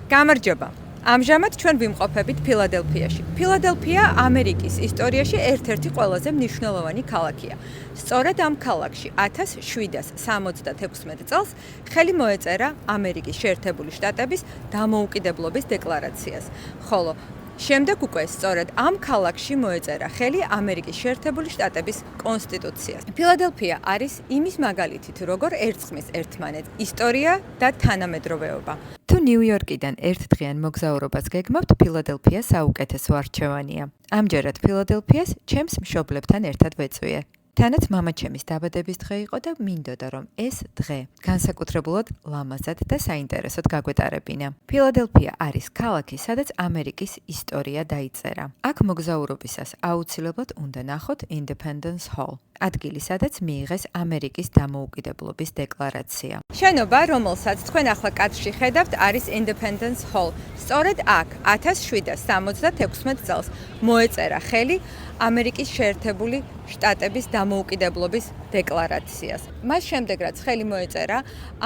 გამარჯობა. ამჟამად ჩვენ ვიმყოფებით ფილადელფიაში. ფილადელფია ამერიკის ისტორიაში ერთ-ერთი ყველაზე მნიშვნელოვანი ქალაქია. სწორედ ამ ქალაქში 1776 წელს ხელი მოეწერა ამერიკის შეერთებული შტატების დამოუკიდებლობის დეკლარაციას. ხოლო შემდეგ უკვე სწორედ ამ ქალაქში მოეწერა ხელი ამერიკის შეერთებული შტატების კონსტიტუციას. ფილადელფია არის იმის მაგალითით, როგორ ერწყმის ერთმანეთს ისტორია და თანამედროვეობა. თუ ნიუ-იორკიდან ერთდღიან მოგზაურობას გეგმავთ, ფილადელფია საუკეთესო არჩევანია. ამჯერად ფილადელფიას ჩემს მშობლებთან ერთად ვეწვიე. თანაც მამაჩემის დაბადების დღე იყო და მინდოდა, რომ ეს დღე განსაკუთრებულად ლამაზად და საინტერესოდ გაგვეტარებინა. ფილადელფია არის ქალაქი, სადაც ამერიკის ისტორია დაიწერა. აქ მოგზაურობისას აუცილებლად უნდა ნახოთ Independence Hall, ადგილი, სადაც მიიღეს ამერიკის დამოუკიდებლობის დეკლარაცია. შენობა, რომელსაც თქვენ ახლა კადრში ხედავთ, არის Independence Hall. სწორედ აქ 1776 წელს მოეწერა ხელი ამერიკის შეერთებული შტატების დამოუკიდებლობის დეკლარაციას. მას შემდეგ, რაც ხელი მოეწერა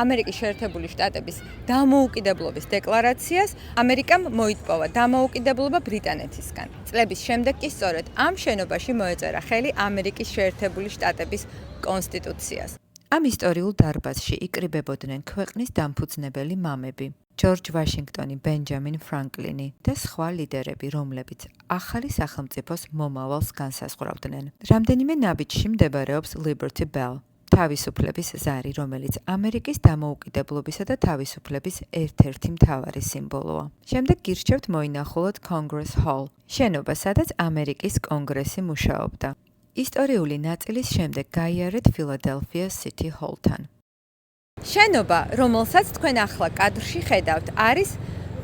ამერიკის შეერთებული შტატების დამოუკიდებლობის დეკლარაციას, ამერიკამ მოიტპოვა დამოუკიდებლობა ბრიტანეთისგან. წლების შემდეგ კი სწორედ ამ შენობაში მოეწერა ხელი ამერიკის შეერთებული შტატების კონსტიტუციას. ამ ისტორიულ დარბაზში იკრიბებოდნენ ქვეყნის დამფუძნებელი მამები. ჯორჯ ვაშინგტონი, ბენჯამინ ფრანკლინი და სხვა ლიდერები, რომლებიც ახალი სახელმწიფოს მომავალს განსაზღვრავდნენ. რამდენიმე ნაბიჯში მდებარეობს Liberty Bell, თავისუფლების ზარი, რომელიც ამერიკის დამოუკიდებლობისა და თავისუფლების ერთ-ერთი მთავარი სიმბოლოა. შემდეგ გირჩევთ მოინახულოთ Congress Hall, შენობა, სადაც ამერიკის კონგრესი მუშაობდა. ისტორიული ნაწილის შემდეგ გაიარეთ Philadelphia City Hall-თან. შენობა, რომელსაც თქვენ ახლა კადრში ხედავთ, არის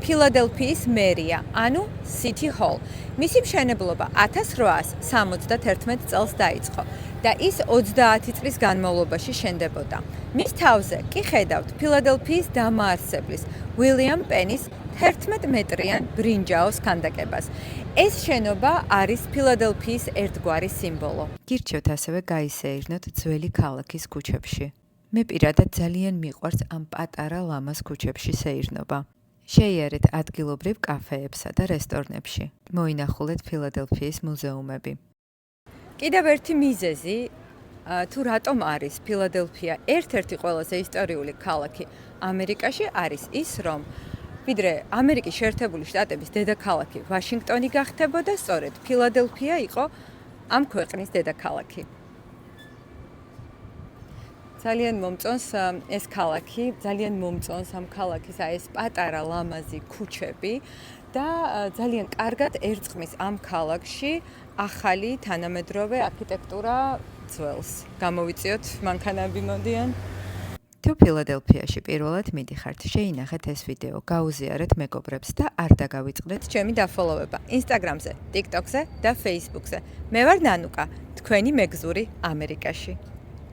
ფილადელფიის მერია, ანუ City Hall. მისი მშენებლობა 1871 წელს დაიწყო და ის 30 წლის განმავლობაში შენდებოდა. მის თავზე კი ხედავთ ფილადელფიის დამაარსებლის William Penn-ის 11 მეტრიან ბრინჯაოს ქანდაკებას. ეს შენობა არის ფილადელფიის ერთგვარი სიმბოლო. გირჩევთ ასევე გაისეირნოთ ძველი ქალაქის ქუჩებში. მე პირადად ძალიან მიყვარს ამ პატარა ლამაზ ქუჩებში სეირნობა. შეიარეთ ადგილობრივ კაფეებსა და რესტორნებში. მოინახულეთ ფილადელფიის მუზეუმები. კიდევ ერთი მიზეზი, თუ რატომ არის ფილადელფია ერთ-ერთი ყველაზე ისტორიული ქალაქი ამერიკაში, არის ის, რომ ვიდრე ამერიკის შეერთებული შტატების დედაქალაქი ვაშინგტონი გახდებოდა, სწორედ ფილადელფია იყო ამ ქვეყნის დედაქალაქი. ძალიან მომწონს ეს ქალაქი, ძალიან მომწონს ამ ქალაქის ეს პატარა ლამაზი ქუჩები და ძალიან კარგად ერწყმის ამ ქალაქში ახალი თანამედროვე არქიტექტურა ძველს. გამოვიწიოთ მანქანები მოდიან. თუ ფილადელფიაში პირველად მიდიხართ, შეინახეთ ეს ვიდეო, გაუზიარეთ მეგობრებს და არ დაგავიწყდეთ ჩემი დაფოლოვება Instagram-ზე, TikTok-ზე და Facebook-ზე. მე ვარ ნანუკა, თქვენი მეგზური ამერიკაში.